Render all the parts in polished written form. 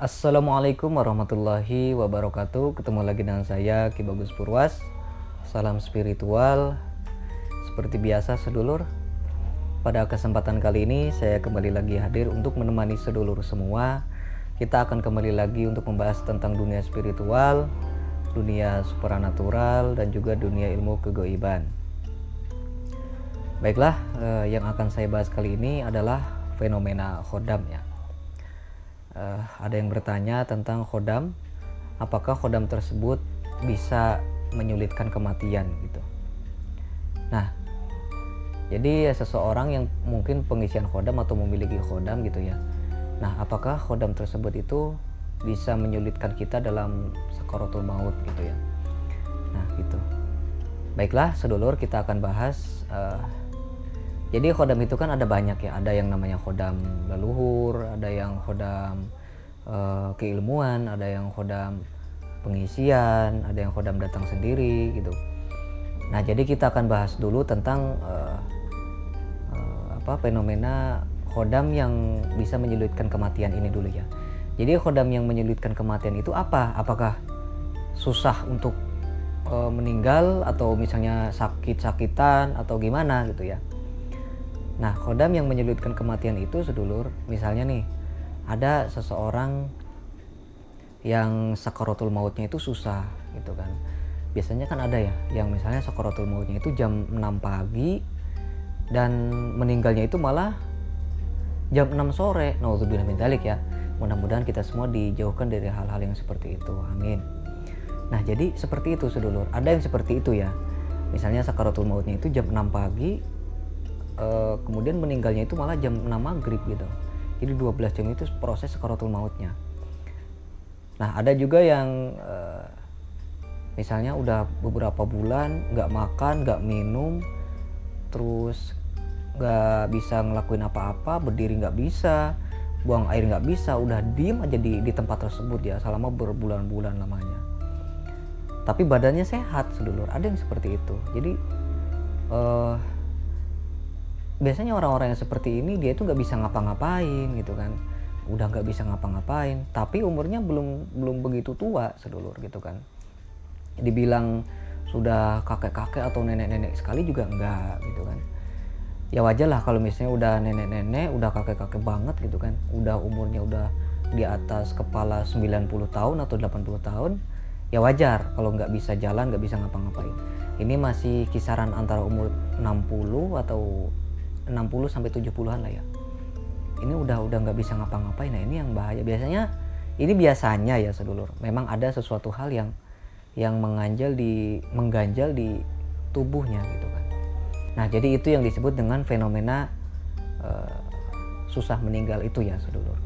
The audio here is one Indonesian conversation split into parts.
Assalamualaikum warahmatullahi wabarakatuh. Ketemu lagi dengan saya Ki Bagus Purwas. Salam spiritual. Seperti biasa sedulur, pada kesempatan kali ini saya kembali lagi hadir untuk menemani sedulur semua. Kita akan kembali lagi untuk membahas tentang dunia spiritual, dunia supranatural, dan juga dunia ilmu kegoiban. Baiklah, yang akan saya bahas kali ini adalah fenomena khodam ya. Ada yang bertanya tentang khodam, apakah khodam tersebut bisa menyulitkan kematian gitu. Nah, jadi seseorang yang mungkin pengisian khodam atau memiliki khodam gitu ya. Nah, apakah khodam tersebut itu bisa menyulitkan kita dalam sakaratul maut gitu ya. Nah, gitu. Baiklah, sedulur, kita akan bahas. Jadi khodam itu kan ada banyak ya, ada yang namanya khodam leluhur, ada yang khodam keilmuan, ada yang khodam pengisian, ada yang khodam datang sendiri gitu. Nah, jadi kita akan bahas dulu tentang fenomena khodam yang bisa menyulitkan kematian ini dulu ya. Jadi khodam yang menyulitkan kematian itu apa? Apakah susah untuk meninggal atau misalnya sakit-sakitan atau gimana gitu ya. Nah, khodam yang menyulitkan kematian itu sedulur, misalnya nih, ada seseorang yang sakaratul mautnya itu susah gitu kan. Biasanya kan ada ya, yang misalnya sakaratul mautnya itu jam 6 pagi dan meninggalnya itu malah jam 6 sore. Nauzubillah min dzalik ya. Mudah-mudahan kita semua dijauhkan dari hal-hal yang seperti itu. Amin. Nah, jadi seperti itu sedulur. Ada yang seperti itu ya. Misalnya sakaratul mautnya itu jam 6 pagi, kemudian meninggalnya itu malah jam 6 maghrib gitu. Jadi 12 jam itu proses sakaratul mautnya. Nah, ada juga yang misalnya udah beberapa bulan nggak makan, nggak minum, terus nggak bisa ngelakuin apa-apa, berdiri nggak bisa, buang air nggak bisa, udah diem aja di tempat tersebut ya selama berbulan-bulan lamanya. Tapi badannya sehat sedulur. Ada yang seperti itu. Jadi biasanya orang-orang yang seperti ini dia itu nggak bisa ngapa-ngapain gitu kan, udah nggak bisa ngapa-ngapain, tapi umurnya belum begitu tua sedulur gitu kan. Dibilang sudah kakek-kakek atau nenek-nenek sekali juga enggak gitu kan. Ya wajar lah kalau misalnya udah nenek-nenek, udah kakek-kakek banget gitu kan, udah umurnya udah di atas kepala 90 tahun atau 80 tahun, ya wajar kalau nggak bisa jalan, nggak bisa ngapa-ngapain. Ini masih kisaran antara umur 60 atau 60 sampai 70-an lah ya. Ini udah nggak bisa ngapa-ngapain. Nah, ini yang bahaya. Biasanya ya sedulur, memang ada sesuatu hal yang mengganjal di tubuhnya gitu kan. Nah, jadi itu yang disebut dengan fenomena susah meninggal itu ya sedulur.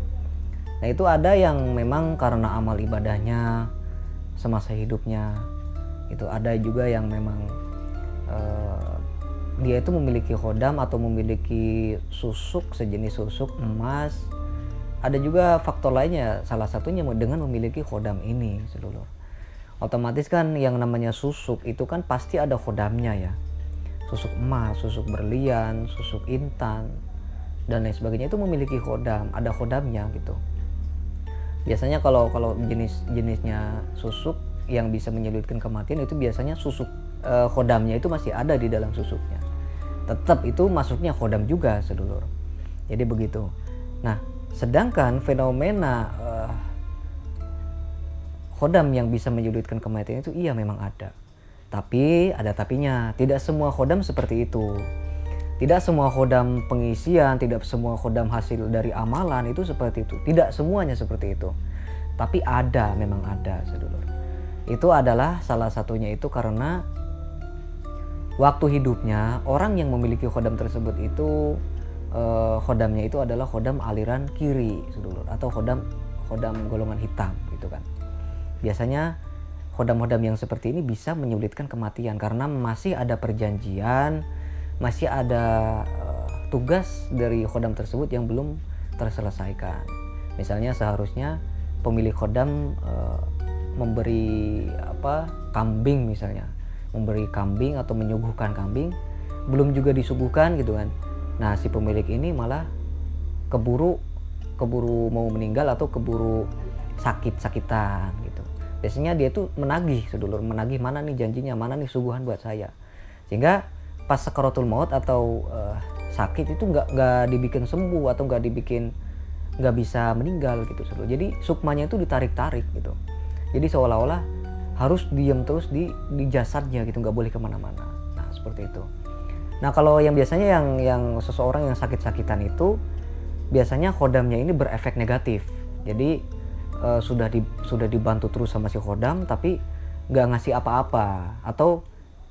Nah, itu ada yang memang karena amal ibadahnya semasa hidupnya. Itu ada juga yang memang dia itu memiliki khodam atau memiliki susuk, sejenis susuk emas. Ada juga faktor lainnya, salah satunya dengan memiliki khodam ini sedulur. Otomatis kan yang namanya susuk itu kan pasti ada khodamnya ya. Susuk emas, susuk berlian, susuk intan, dan lain sebagainya itu memiliki khodam, ada khodamnya gitu. Biasanya kalau jenisnya susuk yang bisa menyulitkan kematian itu biasanya susuk khodamnya itu masih ada di dalam susuknya. Tetap itu masuknya khodam juga sedulur. Jadi begitu. Nah, sedangkan fenomena khodam yang bisa menyulitkan kematian itu iya memang ada. Tapi ada tapinya. Tidak semua khodam seperti itu. Tidak semua khodam pengisian, tidak semua khodam hasil dari amalan itu seperti itu. Tidak semuanya seperti itu. Tapi ada, memang ada sedulur. Itu adalah salah satunya itu karena waktu hidupnya orang yang memiliki khodam tersebut itu khodamnya itu adalah khodam aliran kiri sedulur, atau khodam golongan hitam gitu kan. Biasanya khodam-khodam yang seperti ini bisa menyulitkan kematian karena masih ada perjanjian, masih ada tugas dari khodam tersebut yang belum terselesaikan. Misalnya seharusnya pemilik khodam memberi kambing misalnya, memberi kambing atau menyuguhkan kambing, belum juga disuguhkan gitu kan. Nah, si pemilik ini malah keburu mau meninggal atau keburu sakit-sakitan gitu. Biasanya dia tuh menagih sedulur, menagih mana nih janjinya, mana nih suguhan buat saya. Sehingga pas sakaratul maut atau sakit itu nggak dibikin sembuh atau nggak bisa meninggal gitu sedulur. Jadi sukmanya itu ditarik-tarik gitu. Jadi seolah-olah harus diam terus di jasadnya gitu, nggak boleh kemana-mana. Nah seperti itu. Nah kalau yang biasanya yang seseorang yang sakit-sakitan itu biasanya khodamnya ini berefek negatif. Jadi sudah dibantu terus sama si khodam tapi nggak ngasih apa-apa, atau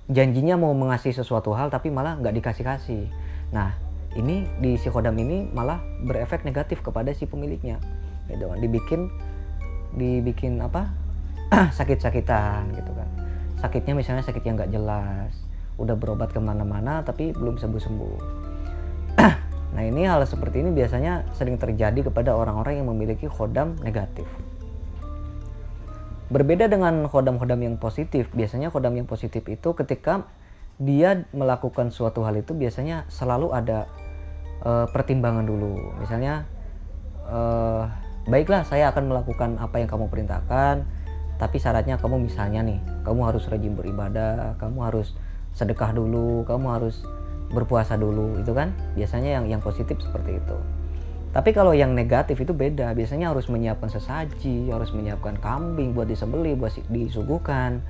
janjinya mau mengasih sesuatu hal tapi malah nggak dikasih-kasih. Nah ini di si khodam ini malah berefek negatif kepada si pemiliknya gitu kan. Dibikin apa sakit-sakitan gitu kan. Sakitnya misalnya sakit yang nggak jelas, udah berobat kemana-mana tapi belum sembuh-sembuh. Nah ini hal seperti ini biasanya sering terjadi kepada orang-orang yang memiliki khodam negatif. Berbeda dengan khodam-khodam yang positif. Biasanya khodam yang positif itu ketika dia melakukan suatu hal itu biasanya selalu ada pertimbangan dulu. Misalnya baiklah saya akan melakukan apa yang kamu perintahkan, tapi syaratnya kamu misalnya nih, kamu harus rajin beribadah, kamu harus sedekah dulu, kamu harus berpuasa dulu, itu kan biasanya yang positif seperti itu. Tapi kalau yang negatif itu beda, biasanya harus menyiapkan sesaji, harus menyiapkan kambing buat disembelih, buat disuguhkan,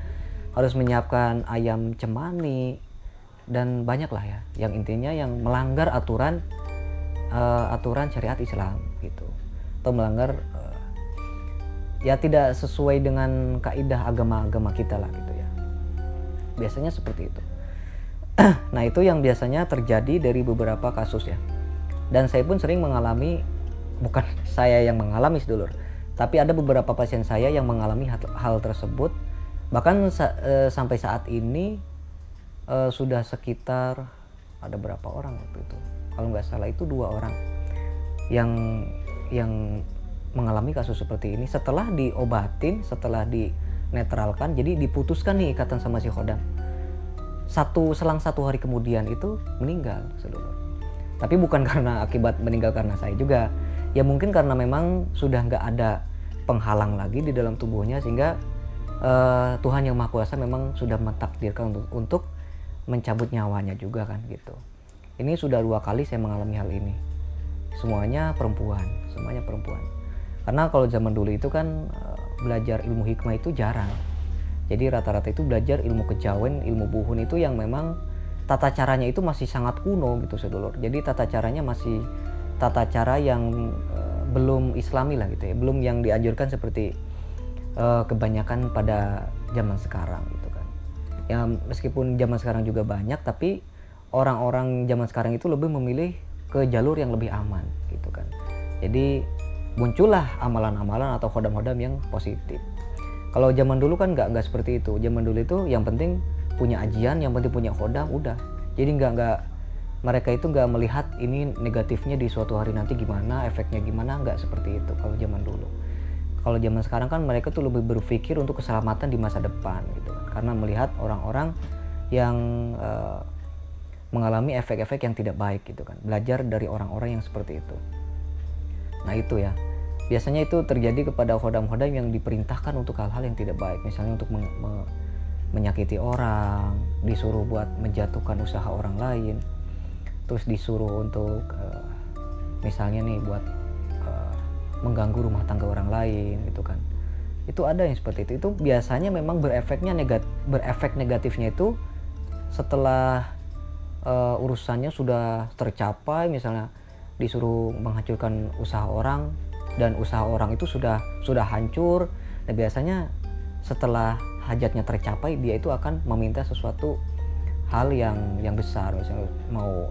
harus menyiapkan ayam cemani, dan banyak lah ya, yang intinya yang melanggar aturan syariat Islam gitu, atau melanggar ya tidak sesuai dengan kaidah agama-agama kita lah gitu ya, biasanya seperti itu. Nah itu yang biasanya terjadi dari beberapa kasus ya. Dan saya pun sering mengalami, bukan saya yang mengalami sedulur, tapi ada beberapa pasien saya yang mengalami hal tersebut. Bahkan sampai saat ini sudah sekitar ada berapa orang waktu itu, kalau nggak salah itu 2 orang yang mengalami kasus seperti ini setelah diobatin, setelah dinetralkan, jadi diputuskan nih ikatan sama si khodam. Selang 1 hari kemudian itu meninggal sedulur. Tapi bukan karena akibat meninggal karena saya juga, ya mungkin karena memang sudah nggak ada penghalang lagi di dalam tubuhnya, sehingga Tuhan yang Maha Kuasa memang sudah mentakdirkan untuk mencabut nyawanya juga kan gitu. Ini sudah 2 kali saya mengalami hal ini, semuanya perempuan. Karena kalau zaman dulu itu kan belajar ilmu hikmah itu jarang. Jadi rata-rata itu belajar ilmu kejawen, ilmu buhun itu yang memang tata caranya itu masih sangat kuno gitu sedulur. Jadi tata caranya masih tata cara yang belum islami lah gitu ya, belum yang dianjurkan seperti kebanyakan pada zaman sekarang gitu kan. Ya meskipun zaman sekarang juga banyak, tapi orang-orang zaman sekarang itu lebih memilih ke jalur yang lebih aman gitu kan. Jadi muncullah amalan-amalan atau khodam-khodam yang positif. Kalau zaman dulu kan nggak seperti itu. Zaman dulu itu yang penting punya ajian, yang penting punya khodam, udah. Jadi mereka itu nggak melihat ini negatifnya di suatu hari nanti gimana, efeknya gimana, nggak seperti itu kalau zaman dulu. Kalau zaman sekarang kan mereka tuh lebih berpikir untuk keselamatan di masa depan gitu. Karena melihat orang-orang yang mengalami efek-efek yang tidak baik gitu kan. Belajar dari orang-orang yang seperti itu. Nah itu ya. Biasanya itu terjadi kepada khodam-khodam yang diperintahkan untuk hal-hal yang tidak baik. Misalnya untuk menyakiti orang, disuruh buat menjatuhkan usaha orang lain, terus disuruh untuk misalnya nih buat mengganggu rumah tangga orang lain gitu kan. Itu ada yang seperti itu. Itu biasanya memang berefek negatifnya itu setelah urusannya sudah tercapai, misalnya disuruh menghancurkan usaha orang dan usaha orang itu sudah hancur. Dan biasanya setelah hajatnya tercapai, dia itu akan meminta sesuatu hal yang besar, misalnya mau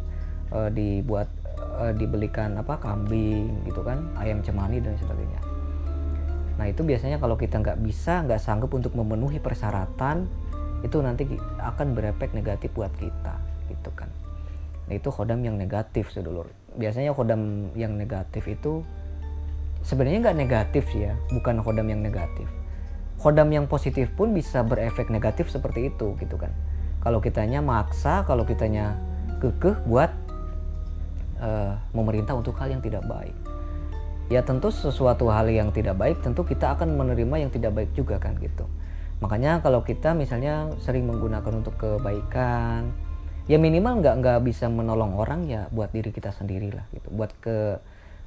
dibelikan kambing gitu kan, ayam cemani dan sebagainya. Nah itu biasanya kalau kita nggak sanggup untuk memenuhi persyaratan, itu nanti akan berefek negatif buat kita gitu kan. Nah itu khodam yang negatif sedulur. Biasanya khodam yang negatif itu sebenarnya nggak negatif sih ya, bukan khodam yang negatif. Khodam yang positif pun bisa berefek negatif seperti itu gitu kan. Kalau kitanya maksa, kalau kitanya kekeh buat memerintah untuk hal yang tidak baik. ya tentu sesuatu hal yang tidak baik tentu kita akan menerima yang tidak baik juga kan gitu. Makanya kalau kita misalnya sering menggunakan untuk kebaikan, ya minimal nggak bisa menolong orang, ya buat diri kita sendiri lah gitu, buat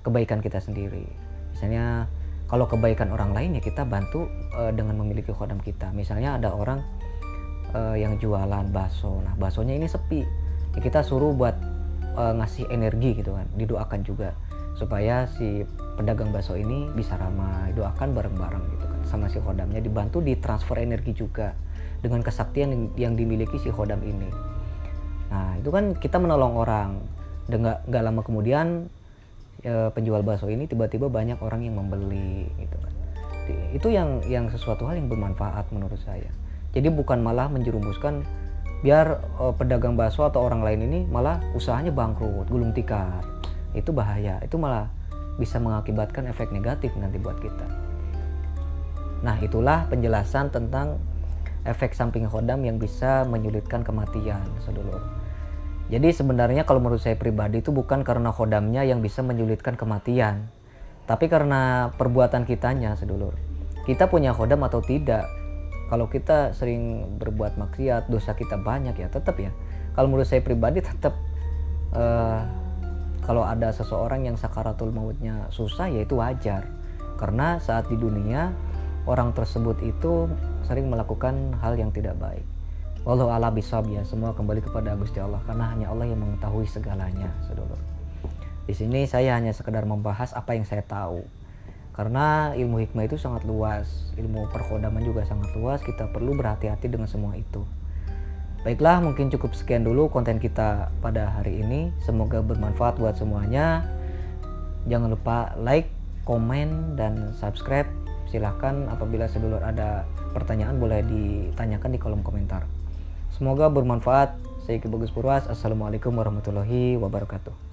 kebaikan kita sendiri. Misalnya kalau kebaikan orang lain ya kita bantu dengan memiliki khodam kita. Misalnya ada orang yang jualan bakso, nah baksonya ini sepi, ya kita suruh buat ngasih energi gitu kan, didoakan juga supaya si pedagang bakso ini bisa ramai, doakan bareng-bareng gitu kan sama si khodamnya, dibantu ditransfer energi juga dengan kesaktian yang dimiliki si khodam ini. Nah itu kan kita menolong orang, dan nggak lama kemudian penjual bakso ini tiba-tiba banyak orang yang membeli gitu kan. Itu yang sesuatu hal yang bermanfaat menurut saya. Jadi bukan malah menjerumuskan biar pedagang bakso atau orang lain ini malah usahanya bangkrut, gulung tikar. Itu bahaya, itu malah bisa mengakibatkan efek negatif nanti buat kita. Nah itulah penjelasan tentang efek samping khodam yang bisa menyulitkan kematian, sedulur. Jadi sebenarnya kalau menurut saya pribadi itu bukan karena khodamnya yang bisa menyulitkan kematian, tapi karena perbuatan kitanya, sedulur. Kita punya khodam atau tidak, kalau kita sering berbuat maksiat, dosa kita banyak ya tetap ya. Kalau menurut saya pribadi tetap kalau ada seseorang yang sakaratul mautnya susah, ya itu wajar. Karena saat di dunia orang tersebut itu sering melakukan hal yang tidak baik. Wallahu a'lam bishawab ya, semua kembali kepada Gusti Allah karena hanya Allah yang mengetahui segalanya, saudara. Di sini saya hanya sekedar membahas apa yang saya tahu. Karena ilmu hikmah itu sangat luas, ilmu perkhodaman juga sangat luas, kita perlu berhati-hati dengan semua itu. Baiklah, mungkin cukup sekian dulu konten kita pada hari ini. Semoga bermanfaat buat semuanya. Jangan lupa like, komen, dan subscribe. Silahkan apabila sedulur ada pertanyaan boleh ditanyakan di kolom komentar. Semoga bermanfaat. Saya Ki Bagus Purwas. Assalamualaikum warahmatullahi wabarakatuh.